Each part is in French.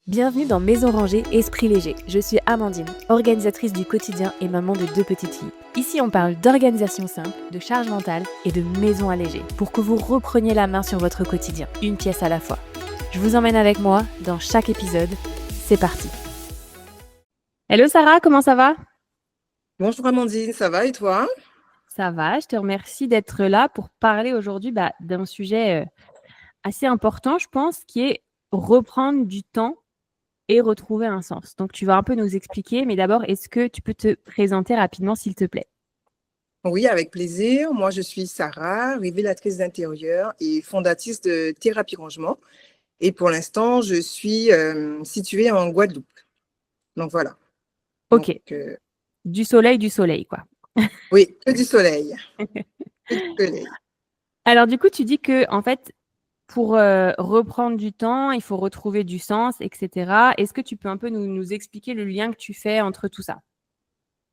Bienvenue dans Maison Rangée Esprit Léger. Je suis Amandine, organisatrice du quotidien et maman de 2 petites filles. Ici, on parle d'organisation simple, de charge mentale et de maison allégée pour que vous repreniez la main sur votre quotidien, une pièce à la fois. Je vous emmène avec moi dans chaque épisode. C'est parti. Hello Sarah, comment ça va? Bonjour Amandine, ça va et toi? Ça va, je te remercie d'être là pour parler aujourd'hui d'un sujet assez important, je pense, qui est reprendre du temps et retrouver un sens. Donc, tu vas un peu nous expliquer, mais d'abord, est-ce que tu peux te présenter rapidement, s'il te plaît? Oui, avec plaisir. Moi, je suis Sarah, révélatrice d'intérieur et fondatrice de Thérapie Rangement. Et pour l'instant, je suis située en Guadeloupe. Donc voilà. Donc, Ok, du soleil, quoi. oui, que du soleil. Que du soleil. Alors, du coup, tu dis que, en fait, pour reprendre du temps, il faut retrouver du sens, etc. Est-ce que tu peux un peu nous expliquer le lien que tu fais entre tout ça?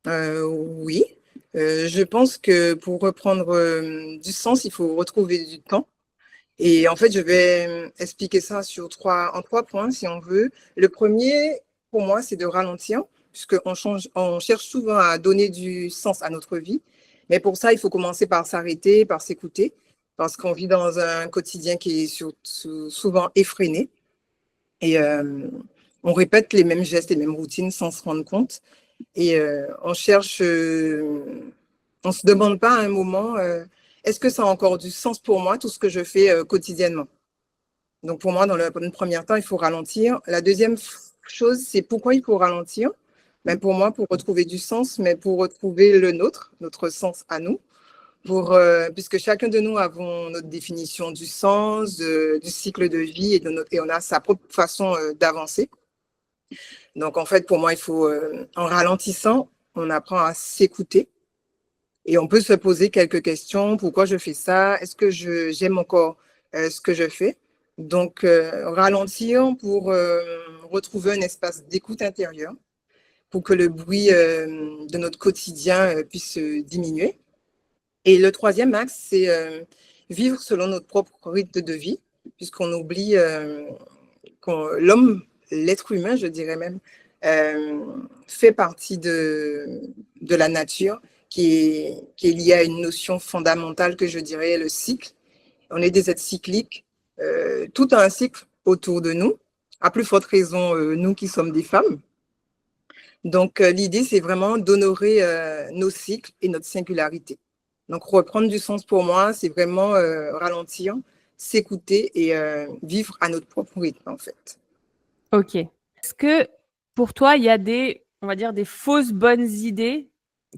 Oui, je pense que pour reprendre du sens, il faut retrouver du temps. Et en fait, je vais expliquer ça en trois points, si on veut. Le premier, pour moi, c'est de ralentir, on cherche souvent à donner du sens à notre vie. Mais pour ça, il faut commencer par s'arrêter, par s'écouter, parce qu'on vit dans un quotidien qui est souvent effréné. Et on répète les mêmes gestes, les mêmes routines sans se rendre compte. Et on se demande pas à un moment, est-ce que ça a encore du sens pour moi, tout ce que je fais quotidiennement? Donc, pour moi, dans le premier temps, il faut ralentir. La deuxième chose, c'est pourquoi il faut ralentir. Ben, pour moi, pour retrouver du sens, mais pour retrouver le nôtre, notre sens à nous. Puisque chacun de nous avons notre définition du sens, du cycle de vie et on a sa propre façon d'avancer. Donc, en fait, pour moi, en ralentissant, on apprend à s'écouter et on peut se poser quelques questions. Pourquoi je fais ça? Est-ce que j'aime encore ce que je fais? Donc, ralentir pour retrouver un espace d'écoute intérieure, pour que le bruit de notre quotidien puisse diminuer. Et le troisième axe, c'est vivre selon notre propre rythme de vie, puisqu'on oublie l'être humain, je dirais même, euh, fait partie de la nature qui est liée à une notion fondamentale que je dirais le cycle. On est des êtres cycliques, tout a un cycle autour de nous, à plus forte raison nous qui sommes des femmes. Donc l'idée, c'est vraiment d'honorer nos cycles et notre singularité. Donc reprendre du sens pour moi, c'est vraiment ralentir, s'écouter et vivre à notre propre rythme en fait. Ok. Est-ce que pour toi, il y a on va dire, des fausses bonnes idées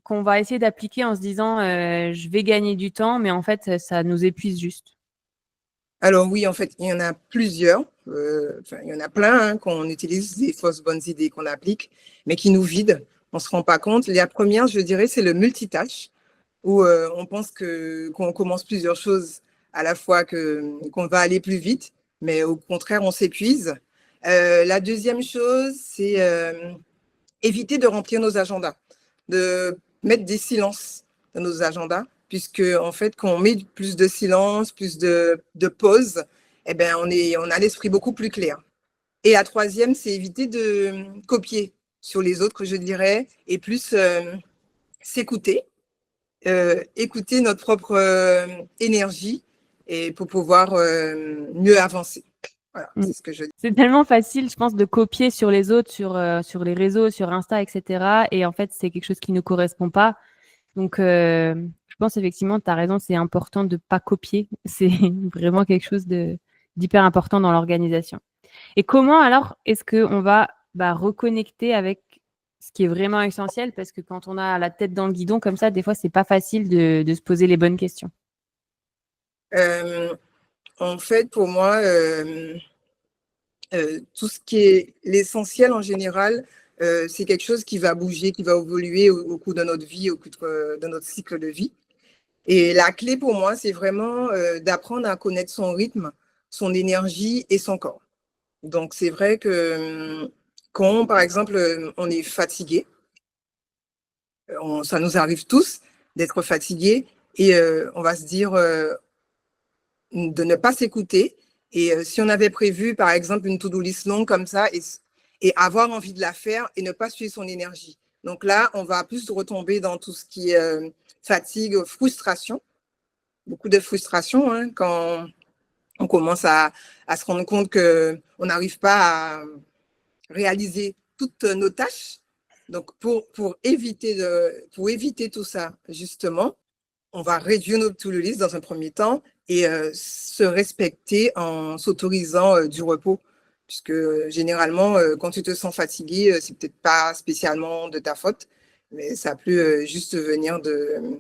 qu'on va essayer d'appliquer en se disant je vais gagner du temps, mais en fait, ça nous épuise juste? Alors oui, en fait, il y en a plusieurs. Il y en a plein hein, qu'on utilise, des fausses bonnes idées qu'on applique, mais qui nous vident. On ne se rend pas compte. La première, je dirais, c'est le multitâche, où on pense qu'on commence plusieurs choses à la fois, qu'on va aller plus vite, mais au contraire, on s'épuise. La deuxième chose, c'est éviter de remplir nos agendas, de mettre des silences dans nos agendas, puisque en fait, quand on met plus de silence, plus de pause, eh ben, on a l'esprit beaucoup plus clair. Et la troisième, c'est éviter de copier sur les autres, je dirais, et plus s'écouter, écouter notre propre énergie et pour pouvoir mieux avancer. Voilà, Mm. c'est ce que je dis. C'est tellement facile, je pense, de copier sur les autres, sur les réseaux, sur Insta, etc. Et en fait, c'est quelque chose qui ne correspond pas. Donc, je pense effectivement, tu as raison, c'est important de ne pas copier. C'est vraiment quelque chose d'hyper important dans l'organisation. Et comment alors est-ce qu'on va reconnecter avec ce qui est vraiment essentiel? Parce que quand on a la tête dans le guidon comme ça, des fois, c'est pas facile de se poser les bonnes questions. Euh, En fait, pour moi, tout ce qui est l'essentiel en général, c'est quelque chose qui va bouger, qui va évoluer au cours de notre vie, au cours de notre cycle de vie. Et la clé pour moi, c'est vraiment d'apprendre à connaître son rythme, son énergie et son corps. Donc, c'est vrai que quand, par exemple, on est fatigué, ça nous arrive tous d'être fatigué et on va se dire de ne pas s'écouter. Et si on avait prévu, par exemple, une to-do list longue comme ça, et et avoir envie de la faire et ne pas suivre son énergie. Donc là, on va plus retomber dans tout ce qui est fatigue, frustration, beaucoup de frustration hein, quand on commence à se rendre compte qu'on n'arrive pas à réaliser toutes nos tâches. Donc, pour éviter tout ça, justement, on va réduire notre to-do list dans un premier temps et se respecter en s'autorisant du repos. Puisque généralement, quand tu te sens fatigué, c'est peut-être pas spécialement de ta faute, mais ça peut juste venir de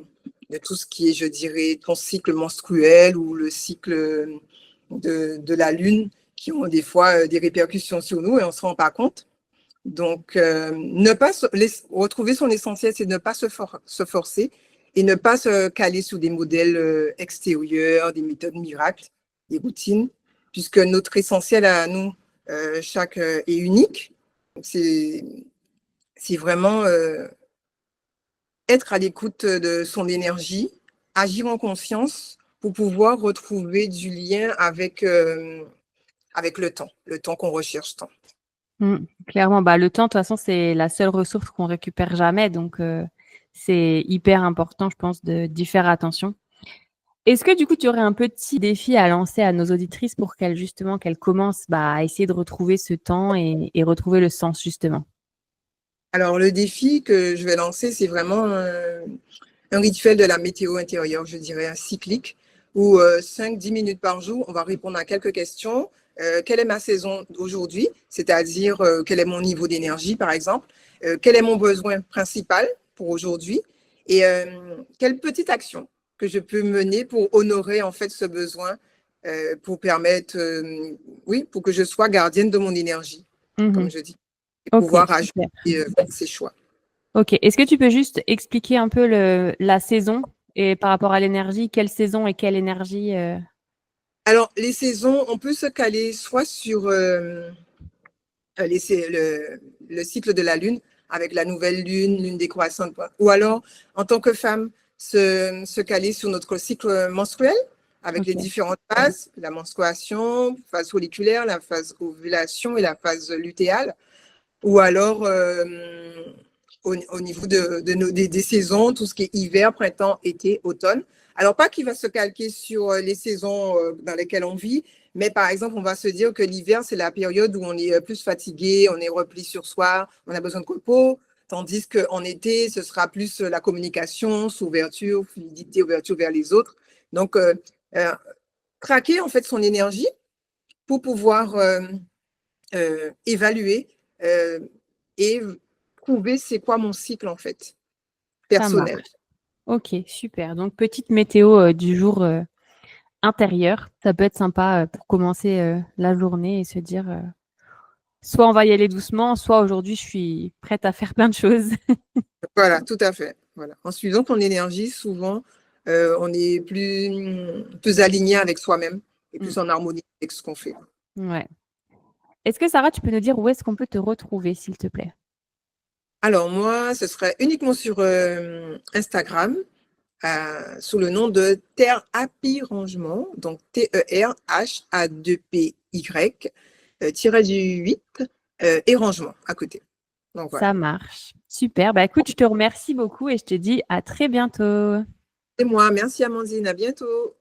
tout ce qui est, je dirais, ton cycle menstruel ou le cycle de la lune qui ont des fois des répercussions sur nous et on ne se rend pas compte. Donc, ne pas retrouver son essentiel, c'est ne pas se forcer et ne pas se caler sur des modèles extérieurs, des méthodes miracles, des routines, puisque notre essentiel à nous, chaque est unique. C'est vraiment être à l'écoute de son énergie, agir en conscience pour pouvoir retrouver du lien avec le temps qu'on recherche tant. Clairement, bah, le temps, de toute façon, c'est la seule ressource qu'on récupère jamais. Donc, c'est hyper important, je pense, d'y faire attention. Est-ce que du coup, tu aurais un petit défi à lancer à nos auditrices pour qu'elles commencent à essayer de retrouver ce temps et retrouver le sens, justement? Alors, le défi que je vais lancer, c'est vraiment un rituel de la météo intérieure, je dirais, cyclique, où 5-10 minutes par jour, on va répondre à quelques questions. Quelle est ma saison d'aujourd'hui? C'est-à-dire, quel est mon niveau d'énergie, par exemple? Quel est mon besoin principal pour aujourd'hui? Et quelle petite action que je peux mener pour honorer, en fait, ce besoin, pour permettre, oui, pour que je sois gardienne de mon énergie, comme je dis, et Ok, pouvoir super. ajouter ses choix. Ok. Est-ce que tu peux juste expliquer un peu la saison et par rapport à l'énergie, quelle saison et quelle énergie Alors, les saisons, on peut se caler soit sur le cycle de la Lune, avec la nouvelle Lune, Lune décroissante, ou alors, en tant que femme, se caler sur notre cycle menstruel, avec les Ok. différentes phases, la menstruation, phase folliculaire, la phase ovulation et la phase lutéale, ou alors au niveau des saisons, tout ce qui est hiver, printemps, été, automne. Alors, pas qu'il va se calquer sur les saisons dans lesquelles on vit, mais par exemple, on va se dire que l'hiver, c'est la période où on est plus fatigué, on est repli sur soi, on a besoin de repos, tandis qu'en été, ce sera plus la communication, ouverture, fluidité, ouverture vers les autres. Donc, traquer en fait son énergie pour pouvoir évaluer et trouver c'est quoi mon cycle en fait, Ça marche. personnel. Ok, super. Donc, petite météo du jour intérieur. Ça peut être sympa pour commencer la journée et se dire soit on va y aller doucement, soit aujourd'hui je suis prête à faire plein de choses. Voilà, tout à fait. Voilà. En suivant ton énergie, souvent, on est plus aligné avec soi-même et Mm. plus en harmonie avec ce qu'on fait. Ouais. Est-ce que Sarah, tu peux nous dire où est-ce qu'on peut te retrouver, s'il te plaît? Alors moi, ce serait uniquement sur Instagram, sous le nom de Terre Happy Rangement, donc TERHA2PY, tiré du 8 et rangement à côté. Donc voilà. Ça marche. Super. Bah écoute, je te remercie beaucoup et je te dis à très bientôt. Et moi, merci Amandine, à bientôt.